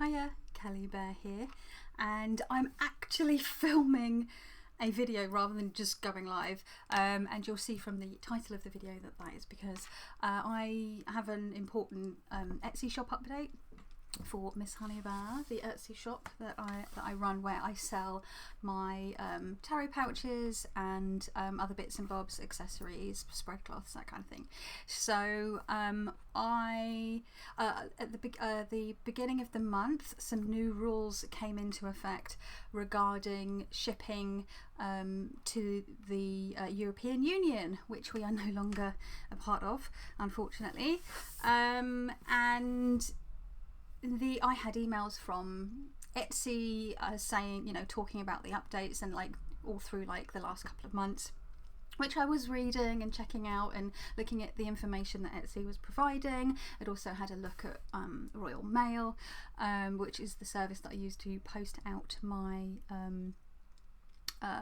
Hiya, Kelly Bear here, and I'm actually filming a video rather than just going live, and you'll see from the title of the video that is because I have an important Etsy shop update for Miss Honey Bear, the Etsy shop that I run, where I sell my tarot pouches and other bits and bobs, accessories, spread cloths, that kind of thing. So I at the beginning of the month, some new rules came into effect regarding shipping to the European Union, which we are no longer a part of, unfortunately, and I had emails from Etsy saying, talking about the updates and all through the last couple of months, which I was reading and checking out and looking at the information that Etsy was providing. I'd also had a look at Royal Mail, which is the service that I use to post out my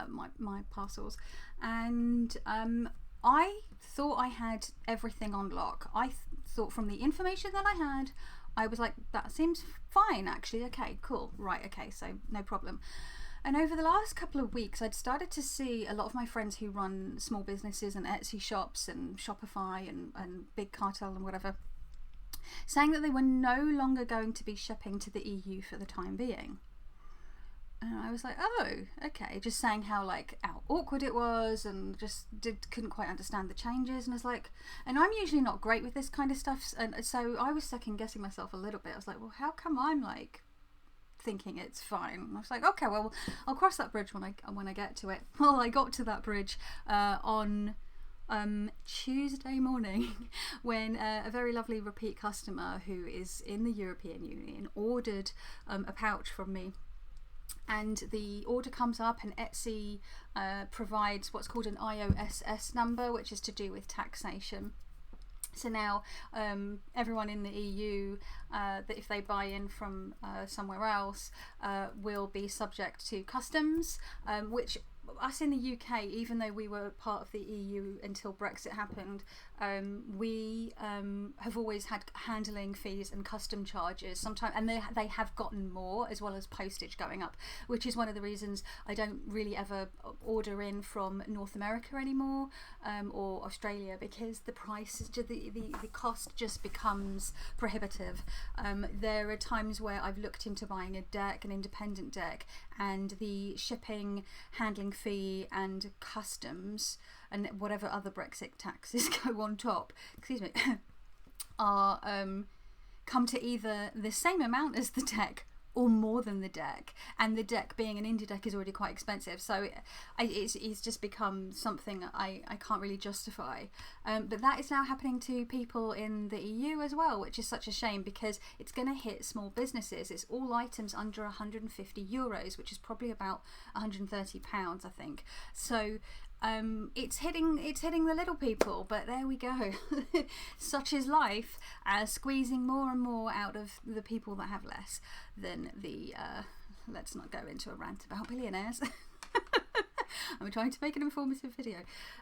my parcels, and I thought I had everything on lock. I thought from the information that I had, I was like, that seems fine actually. Okay, cool, right, okay, so no problem. And over the last couple of weeks, I'd started to see a lot of my friends who run small businesses and Etsy shops and Shopify and Big Cartel and whatever, saying that they were no longer going to be shipping to the EU for the time being. And I was like, oh, okay, just saying how awkward it was, and just couldn't quite understand the changes. And I was like, and I'm usually not great with this kind of stuff, and so I was second guessing myself a little bit. I was like, well, how come I'm thinking it's fine? And I was like, okay, well, I'll cross that bridge when I get to it. Well, I got to that bridge on Tuesday morning when a very lovely repeat customer who is in the European Union ordered a pouch from me. And the order comes up, and Etsy provides what's called an IOSS number, which is to do with taxation. So now everyone in the EU, that if they buy in from somewhere else, will be subject to customs, which us in the UK, even though we were part of the EU until Brexit happened, we have always had handling fees and custom charges sometimes, and they have gotten more, as well as postage going up, which is one of the reasons I don't really ever order in from North America anymore, or Australia, because the price, the cost just becomes prohibitive. There are times where I've looked into buying an independent deck, and the shipping, handling fee and customs and whatever other Brexit taxes go on top, are come to either the same amount as the deck or more than the deck, and the deck, being an indie deck, is already quite expensive, so it's just become something I can't really justify, but that is now happening to people in the EU as well, which is such a shame, because it's going to hit small businesses. It's all items under €150, which is probably about £130, I think. So it's hitting the little people, but there we go. Such is life, squeezing more and more out of the people that have less than the let's not go into a rant about billionaires. I'm trying to make an informative video.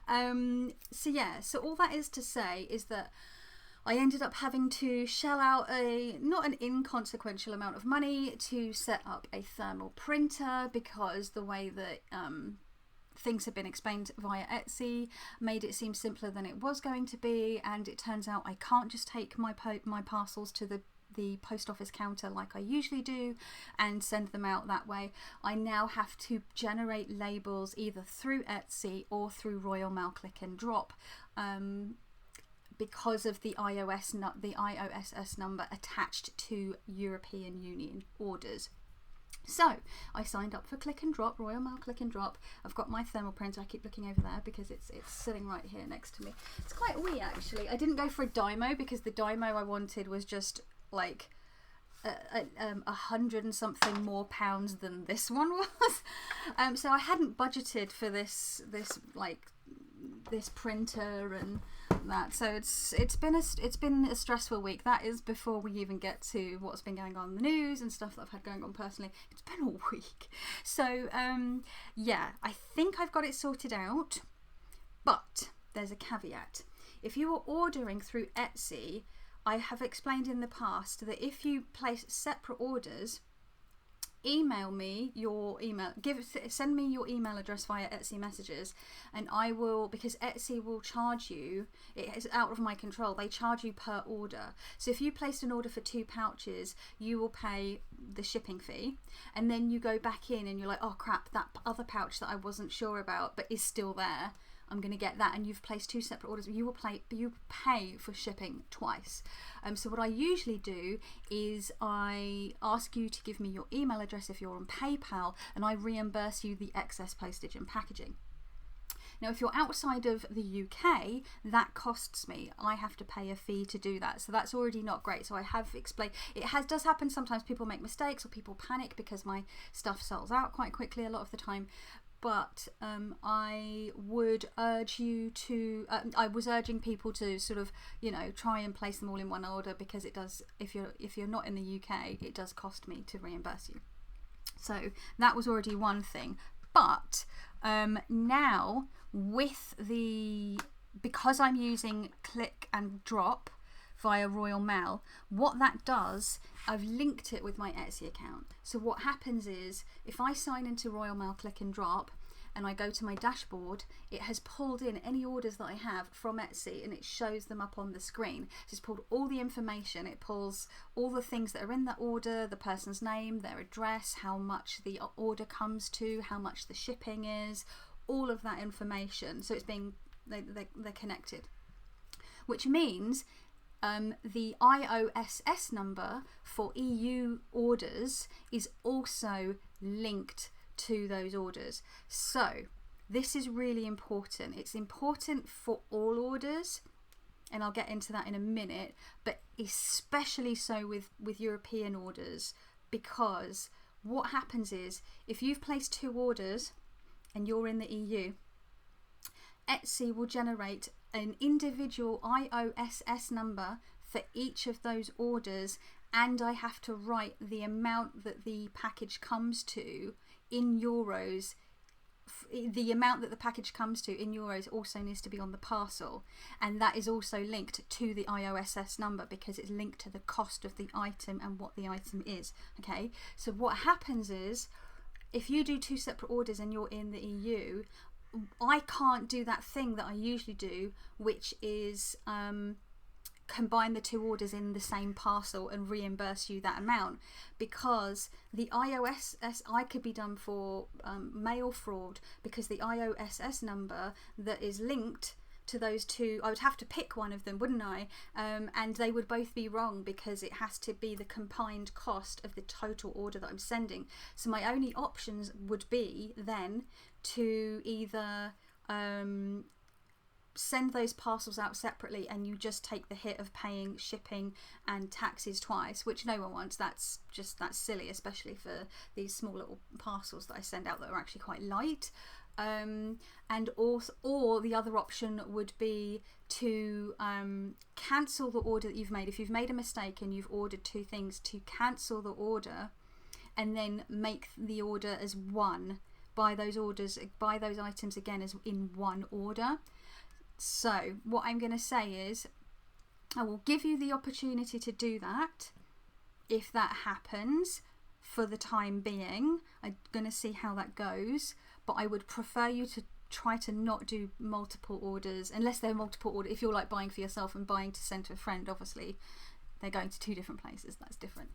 So all that is to say is that I ended up having to shell out not an inconsequential amount of money to set up a thermal printer, because the way that things have been explained via Etsy made it seem simpler than it was going to be, and it turns out I can't just take my parcels to the post office counter like I usually do and send them out that way. I now have to generate labels either through Etsy or through Royal Mail Click and Drop, because of the IOSS number attached to European Union orders. So I signed up for Click and Drop, Royal Mail Click and Drop. I've got my thermal printer. I keep looking over there because it's sitting right here next to me. It's quite wee actually. I didn't go for a Dymo, because the Dymo I wanted was just like 100 and something more pounds than this one was. So I hadn't budgeted for this printer and that, so it's been a stressful week. That is before we even get to what's been going on in the news and stuff that I've had going on personally. It's been a week, so yeah, I think I've got it sorted out, but there's a caveat. If you are ordering through Etsy, I have explained in the past that if you place separate orders, email me your email, send me your email address via Etsy messages, and I will, because Etsy will charge you, it is out of my control, they charge you per order. So if you placed an order for 2 pouches, you will pay the shipping fee, and then you go back in and you're like, oh crap, that other pouch that I wasn't sure about but is still there, I'm going to get that, and you've placed 2 separate orders, you pay for shipping twice. So what I usually do is I ask you to give me your email address if you're on PayPal, and I reimburse you the excess postage and packaging. Now, if you're outside of the UK, that costs me. I have to pay a fee to do that. So that's already not great. So I have explained, does happen sometimes, people make mistakes or people panic because my stuff sells out quite quickly a lot of the time. But I would urge you to, I was urging people to sort of, try and place them all in one order, because it does, if you're not in the UK, it does cost me to reimburse you. So that was already one thing. But now because I'm using click and drop via Royal Mail, what that does, I've linked it with my Etsy account. So what happens is, if I sign into Royal Mail click and drop and I go to my dashboard, it has pulled in any orders that I have from Etsy and it shows them up on the screen. So it's pulled all the information, it pulls all the things that are in that order, the person's name, their address, how much the order comes to, how much the shipping is, all of that information. So it's they're connected, which means the IOSS number for EU orders is also linked to those orders. So this is really important. It's important for all orders, and I'll get into that in a minute, but especially so with European orders, because what happens is, if you've placed 2 orders and you're in the EU, Etsy will generate an individual IOSS number for each of those orders, and I have to write the amount that the package comes to in euros. The amount that the package comes to in euros also needs to be on the parcel, and that is also linked to the IOSS number, because it's linked to the cost of the item and what the item is. Okay, so what happens is, if you do 2 separate orders and you're in the EU, I can't do that thing that I usually do, which is combine the 2 orders in the same parcel and reimburse you that amount, because the IOSS, I could be done for mail fraud, because the IOSS number that is linked to those 2, I would have to pick one of them, wouldn't I? And they would both be wrong, because it has to be the combined cost of the total order that I'm sending. So my only options would be then to either send those parcels out separately and you just take the hit of paying shipping and taxes twice, which no one wants. That's silly, especially for these small little parcels that I send out that are actually quite light. And also, or the other option would be to cancel the order that you've made. If you've made a mistake and you've ordered 2 things, to cancel the order and then make the order as one, buy those items again as in one order. So what I'm going to say is, I will give you the opportunity to do that if that happens for the time being. I'm going to see how that goes, but I would prefer you to try to not do multiple orders, unless they're multiple orders. If you're like buying for yourself and buying to send to a friend, obviously they're going to 2 different places, that's different.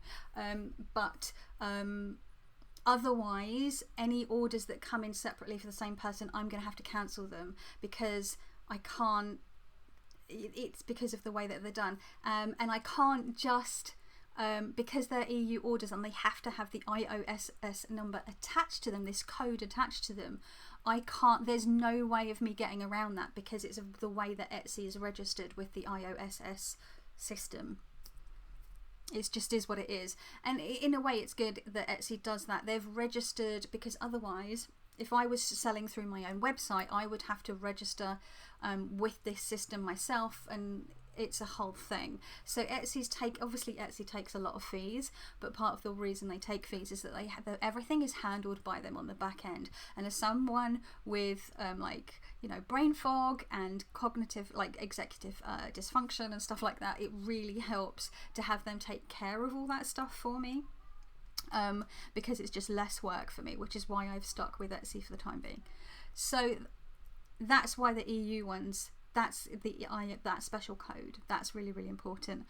Otherwise, any orders that come in separately for the same person, I'm going to have to cancel them, because I can't, it's because of the way that they're done. And I can't just, because they're EU orders and they have to have the IOSS number attached to them, this code attached to them, I can't, there's no way of me getting around that, because it's the way that Etsy is registered with the IOSS system. It just is what it is. And in a way it's good that Etsy does that. They've registered, because otherwise, if I was selling through my own website, I would have to register with this system myself, and it's a whole thing. So obviously Etsy takes a lot of fees, but part of the reason they take fees is that everything is handled by them on the back end. And as someone with brain fog and cognitive executive dysfunction and stuff like that, it really helps to have them take care of all that stuff for me. Because it's just less work for me, which is why I've stuck with Etsy for the time being. So that's why the EU ones, that special code, that's really, really important.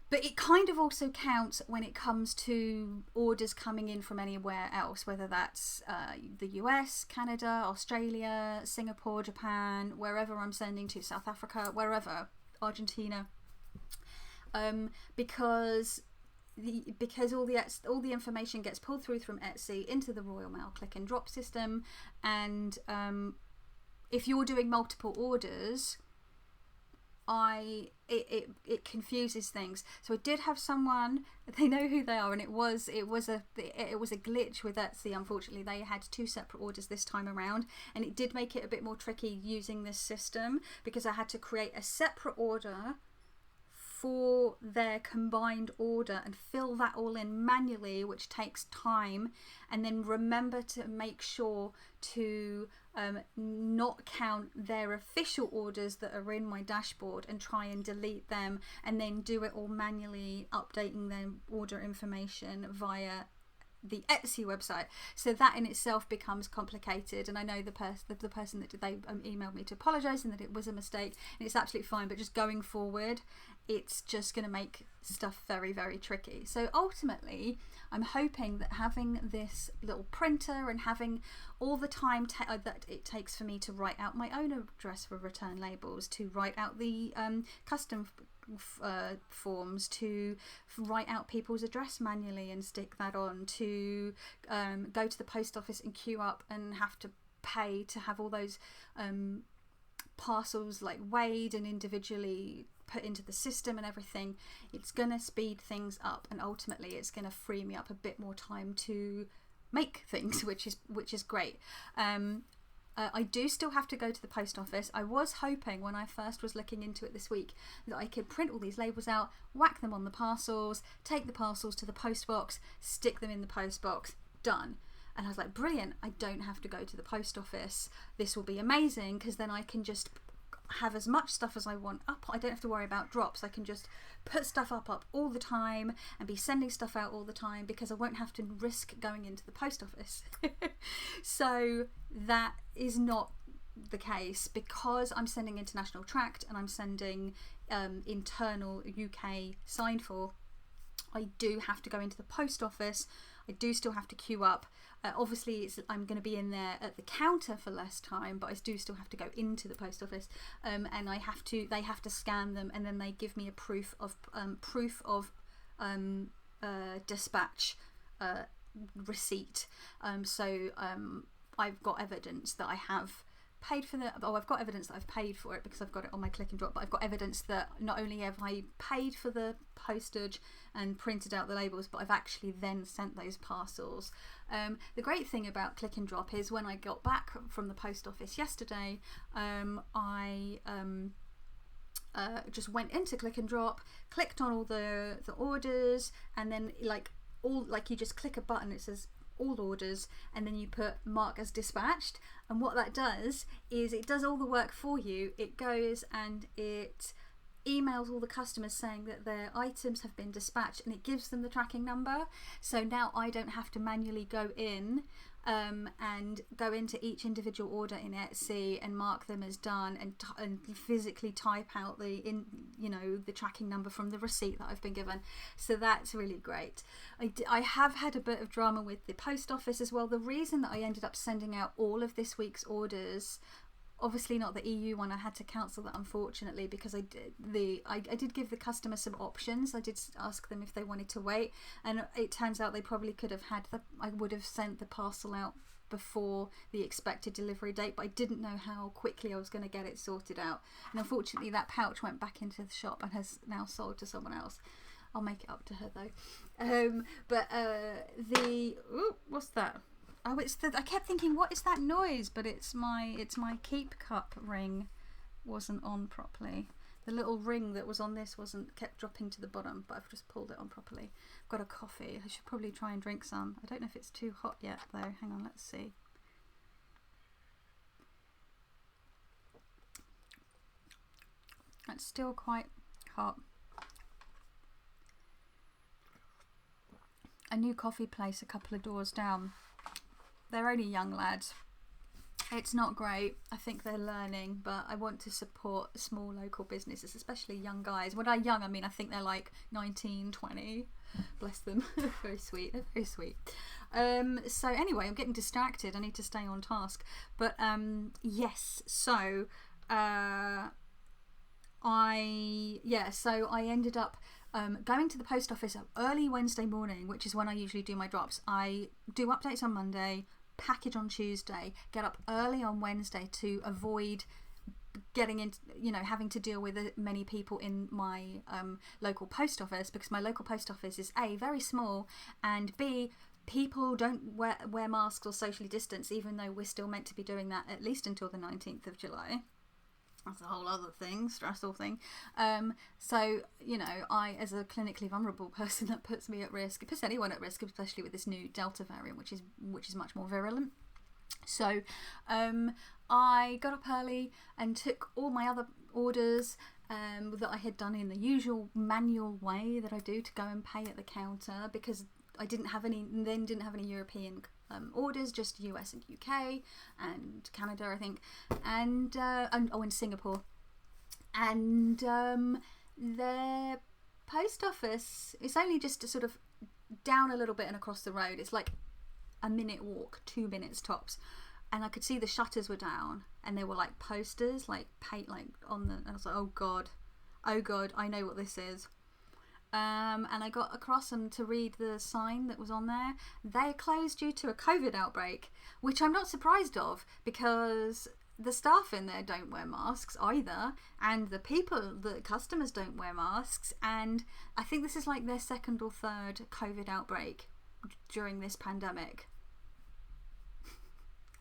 But it kind of also counts when it comes to orders coming in from anywhere else, whether that's the US, Canada, Australia, Singapore, Japan, wherever I'm sending to, South Africa, wherever, Argentina, because all the information gets pulled through from Etsy into the Royal Mail click and drop system, and if you're doing multiple orders, it confuses things. So I did have someone, they know who they are, and it was a glitch with Etsy. Unfortunately, they had 2 separate orders this time around, and it did make it a bit more tricky using this system, because I had to create a separate order for their combined order and fill that all in manually, which takes time, and then remember to make sure to not count their official orders that are in my dashboard and try and delete them, and then do it all manually, updating their order information via the Etsy website. So that in itself becomes complicated, and I know the person that they emailed me to apologise and that it was a mistake, and it's absolutely fine, but just going forward it's just going to make stuff very, very tricky. So ultimately I'm hoping that having this little printer and having all the time that it takes for me to write out my own address for return labels, to write out the custom forms, to write out people's address manually and stick that on, to go to the post office and queue up and have to pay to have all those parcels weighed and individually put into the system and everything. It's gonna speed things up, and ultimately it's gonna free me up a bit more time to make things, which is great. I do still have to go to the post office. I was hoping when I first was looking into it this week that I could print all these labels out, whack them on the parcels, take the parcels to the post box, stick them in the post box, done. And I was like, brilliant, I don't have to go to the post office. This will be amazing, because then I can just have as much stuff as I want up. I don't have to worry about drops. I can just put stuff up all the time and be sending stuff out all the time, because I won't have to risk going into the post office. So that is not the case, because I'm sending international tracked and I'm sending internal UK signed for. I do have to go into the post office. I do still have to queue up. Obviously I'm going to be in there at the counter for less time, but I do still have to go into the post office, and they have to scan them, and then they give me a proof of dispatch receipt. So I've got evidence that I have paid for I've got evidence that I've paid for it, because I've got it on my click and drop, but I've got evidence that not only have I paid for the postage and printed out the labels, but I've actually then sent those parcels. The great thing about click and drop is when I got back from the post office yesterday, I just went into click and drop, clicked on all the orders, and then you just click a button, it says all orders, and then you put mark as dispatched, and what that does is it does all the work for you. It goes and it emails all the customers saying that their items have been dispatched, and it gives them the tracking number. So now I don't have to manually go in and go into each individual order in Etsy and mark them as done, and physically type out the tracking number from the receipt that I've been given. So that's really great. I have had a bit of drama with the post office as well. The reason that I ended up sending out all of this week's orders, obviously not the EU one, I had to cancel that unfortunately, because I did give the customer some options. I did ask them if they wanted to wait, and it turns out they probably could have I would have sent the parcel out before the expected delivery date, but I didn't know how quickly I was going to get it sorted out, and unfortunately that pouch went back into the shop and has now sold to someone else. I'll make it up to her though. What's that? Oh, I kept thinking, what is that noise? But it's my keep cup ring wasn't on properly. The little ring that was on this kept dropping to the bottom, but I've just pulled it on properly. I've got a coffee. I should probably try and drink some. I don't know if it's too hot yet though. Hang on, let's see. It's still quite hot. A new coffee place a couple of doors down. They're only young lads. It's not great. I think they're learning, but I want to support small local businesses, especially young guys. When I'm young, I mean, I think they're like 19, 20. Bless them. Very sweet. They're very sweet. So anyway, I'm getting distracted. I need to stay on task. But yes, so I ended up going to the post office early Wednesday morning, which is when I usually do my drops. I do updates on Monday, package on Tuesday, get up early on Wednesday to avoid getting into, having to deal with many people in my local post office, because my local post office is A, very small, and B, people don't wear masks or socially distance, even though we're still meant to be doing that at least until the 19th of July. That's a whole other thing, stressful thing. So, I, as a clinically vulnerable person, that puts me at risk. It puts anyone at risk, especially with this new Delta variant, which is much more virulent. So, I got up early and took all my other orders that I had done in the usual manual way that I do to go and pay at the counter, because I didn't have any European orders, just US and UK and Canada, I think, and in Singapore. And their post office is only just sort of down a little bit and across the road. It's like a minute walk, 2 minutes tops. And I could see the shutters were down, and there were like posters, like paint, like on the. And I was like, oh god, I know what this is. And I got across and to read the sign that was on there. They closed due to a COVID outbreak, which I'm not surprised of, because the staff in there don't wear masks either, and the customers don't wear masks, and I think this is like their second or third COVID outbreak during this pandemic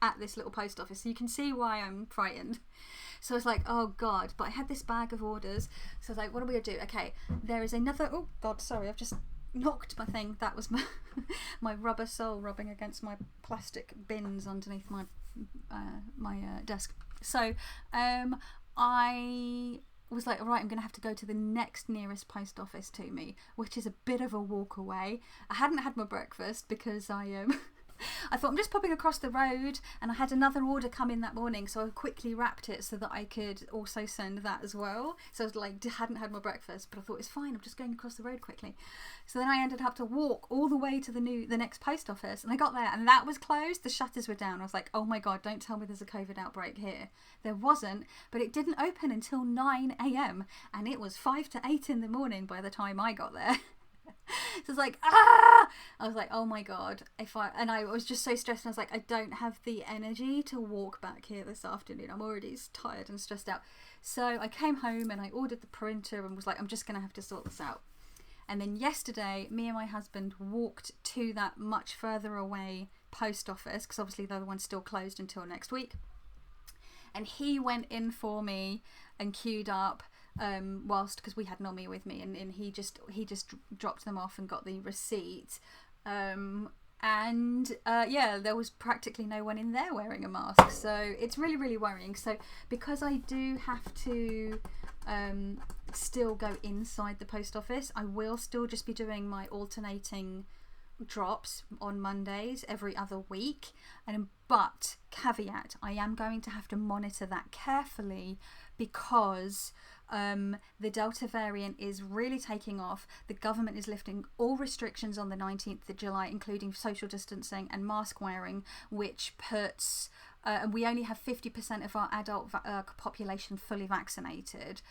at this little post office. So you can see why I'm frightened. So I was like, oh god, but I had this bag of orders. So I was like, what are we gonna do? Okay, there is another, oh god, sorry, I've just knocked my thing. That was my rubber sole rubbing against my plastic bins underneath my desk. So I was like, all right, I'm gonna have to go to the next nearest post office to me, which is a bit of a walk away. I hadn't had my breakfast because I thought I'm just popping across the road, and I had another order come in that morning, so I quickly wrapped it so that I could also send that as well. So I was like, hadn't had my breakfast, but I thought it's fine, I'm just going across the road quickly. So then I ended up to walk all the way to the next post office, and I got there and that was closed. The shutters were down. I was like, oh my god, don't tell me there's a COVID outbreak here. There wasn't, but it didn't open until 9 a.m. and it was 5 to 8 in the morning by the time I got there. So it's like, I was like, oh my god, I was just so stressed, and I was like, I don't have the energy to walk back here this afternoon. I'm already tired and stressed out. So I came home and I ordered the printer and was like, I'm just gonna have to sort this out. And then yesterday, me and my husband walked to that much further away post office, because obviously the other one's still closed until next week, and he went in for me and queued up whilst, because we had Nomi with me, and he just dropped them off and got the receipt, there was practically no one in there wearing a mask, so it's really, really worrying. So because I do have to still go inside the post office, I will still just be doing my alternating drops on Mondays every other week, but caveat, I am going to have to monitor that carefully, because the Delta variant is really taking off. The government is lifting all restrictions on the 19th of July, including social distancing and mask wearing, which puts and we only have 50% of our adult population fully vaccinated,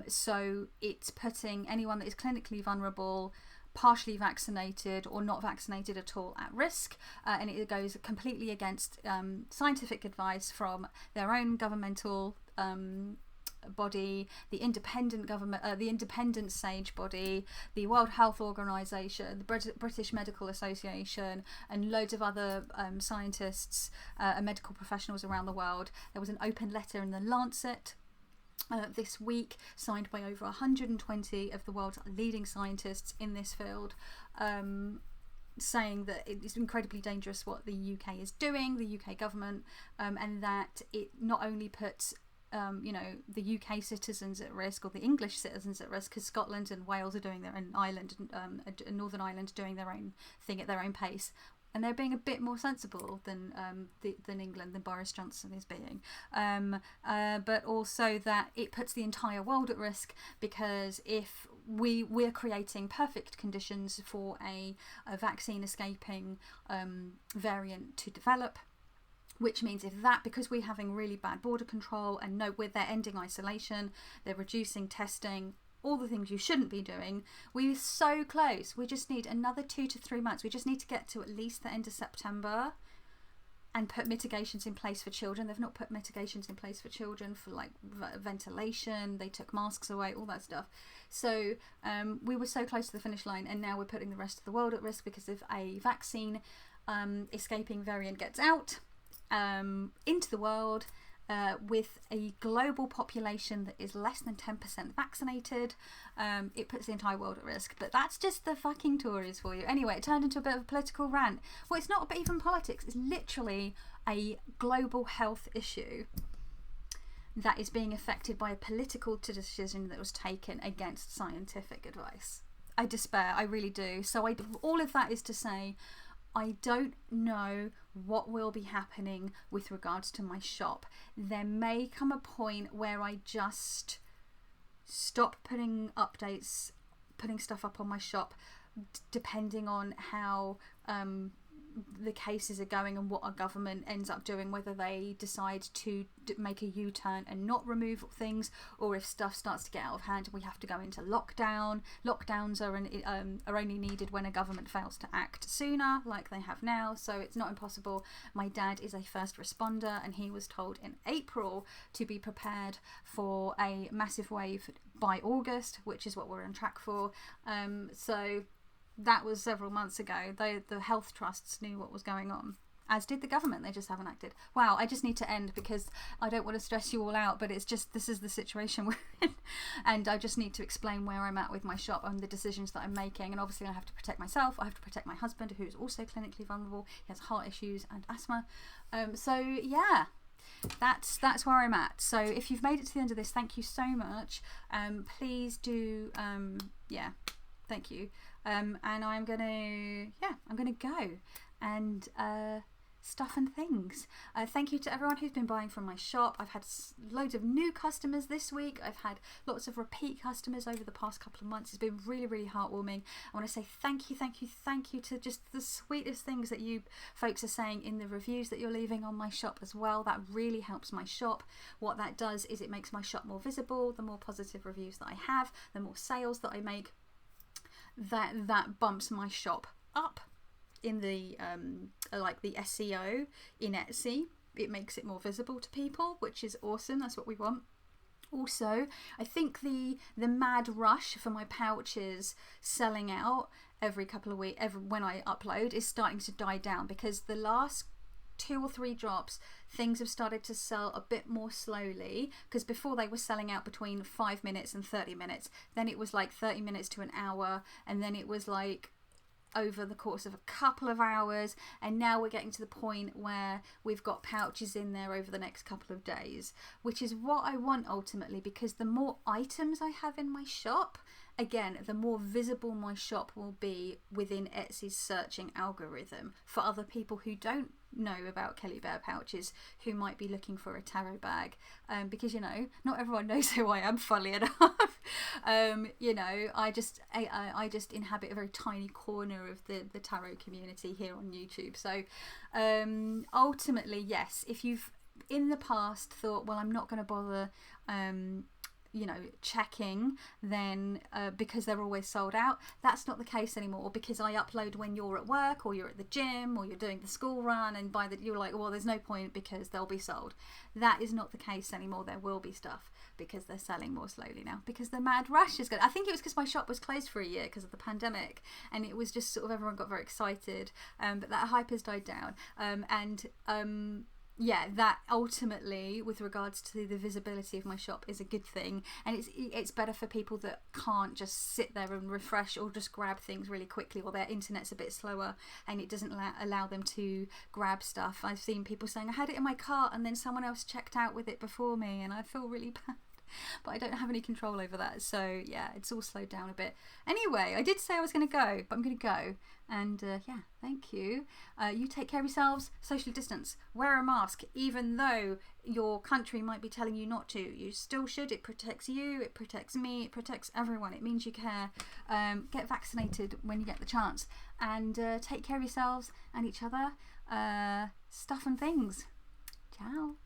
so it's putting anyone that is clinically vulnerable, partially vaccinated, or not vaccinated at all at risk, and it goes completely against scientific advice from their own governmental body, the independent government, the independent SAGE body, the World Health Organization, the British Medical Association, and loads of other scientists and medical professionals around the world. There was an open letter in the Lancet this week, signed by over 120 of the world's leading scientists in this field, saying that it's incredibly dangerous what the UK is doing, the UK government, and that it not only puts the UK citizens at risk, or the English citizens at risk, because Scotland and Wales are doing their own, Ireland and Northern Ireland doing their own thing at their own pace, and they're being a bit more sensible than England, than Boris Johnson is being, but also that it puts the entire world at risk, because if we're creating perfect conditions for a vaccine escaping variant to develop, which means because we're having really bad border control, and they're ending isolation, they're reducing testing, all the things you shouldn't be doing, we're so close. We just need another 2 to 3 months. We just need to get to at least the end of September and put mitigations in place for children. They've not put mitigations in place for children for like ventilation. They took masks away, all that stuff. So we were so close to the finish line, and now we're putting the rest of the world at risk, because if a vaccine escaping variant gets out into the world, with a global population that is less than 10% vaccinated, it puts the entire world at risk. But that's just the fucking Tories for you. Anyway, it turned into a bit of a political rant. Well, it's not even politics, it's literally a global health issue that is being affected by a political decision that was taken against scientific advice. I despair, I really do. So all of that is to say, I don't know what will be happening with regards to my shop. There may come a point where I just stop putting stuff up on my shop, depending on how the cases are going and what our government ends up doing, whether they decide to make a U-turn and not remove things, or if stuff starts to get out of hand and we have to go into lockdown. Lockdowns are only needed when a government fails to act sooner, like they have now, so it's not impossible. My dad is a first responder, and he was told in April to be prepared for a massive wave by August, which is what we're on track for. So that was several months ago. The health trusts knew what was going on, as did the government. They just haven't acted. Wow, I just need to end, because I don't want to stress you all out, but it's just, this is the situation we're in, and I just need to explain where I'm at with my shop and the decisions that I'm making. And obviously I have to protect myself, I have to protect my husband, who's also clinically vulnerable. He has heart issues and asthma. So yeah, that's where I'm at. So if you've made it to the end of this, thank you so much. Please do thank you. And I'm gonna go and stuff and things. Thank you to everyone who's been buying from my shop. I've had loads of new customers this week. I've had lots of repeat customers over the past couple of months. It's been really, really heartwarming. I want to say thank you to just the sweetest things that you folks are saying in the reviews that you're leaving on my shop as well. That really helps my shop. What that does is it makes my shop more visible. The more positive reviews that I have, the more sales that I make, that bumps my shop up in the the SEO in Etsy. It makes it more visible to people, which is awesome. That's what we want. Also, I think the mad rush for my pouches selling out every couple of weeks, when I upload, is starting to die down, because the last 2 or 3 drops, things have started to sell a bit more slowly, because before they were selling out between 5 minutes and 30 minutes, then it was like 30 minutes to an hour, and then it was like over the course of a couple of hours, and now we're getting to the point where we've got pouches in there over the next couple of days, which is what I want ultimately, because the more items I have in my shop, again, the more visible my shop will be within Etsy's searching algorithm for other people who don't know about Kelly Bear pouches, who might be looking for a tarot bag, because not everyone knows who I am, funnily enough. I just inhabit a very tiny corner of the tarot community here on YouTube. So ultimately, yes, if you've in the past thought, well, I'm not going to bother checking then because they're always sold out, that's not the case anymore, because I upload when you're at work or you're at the gym or you're doing the school run, and you're like, well, there's no point because they'll be sold. That is not the case anymore. There will be stuff, because they're selling more slowly now, because the mad rush is good. I think it was because my shop was closed for a year because of the pandemic, and it was just sort of everyone got very excited, but that hype has died down, yeah, that ultimately, with regards to the visibility of my shop, is a good thing, and it's better for people that can't just sit there and refresh or just grab things really quickly, or their internet's a bit slower and it doesn't allow them to grab stuff. I've seen people saying, I had it in my cart and then someone else checked out with it before me, and I feel really bad. But I don't have any control over that, so yeah, it's all slowed down a bit. Anyway, I did say I was going to go, but I'm going to go, and yeah, thank you. You take care of yourselves, socially distance, wear a mask, even though your country might be telling you not to. You still should. It protects you, it protects me, it protects everyone. It means you care. Get vaccinated when you get the chance, and take care of yourselves and each other. Stuff and things. Ciao.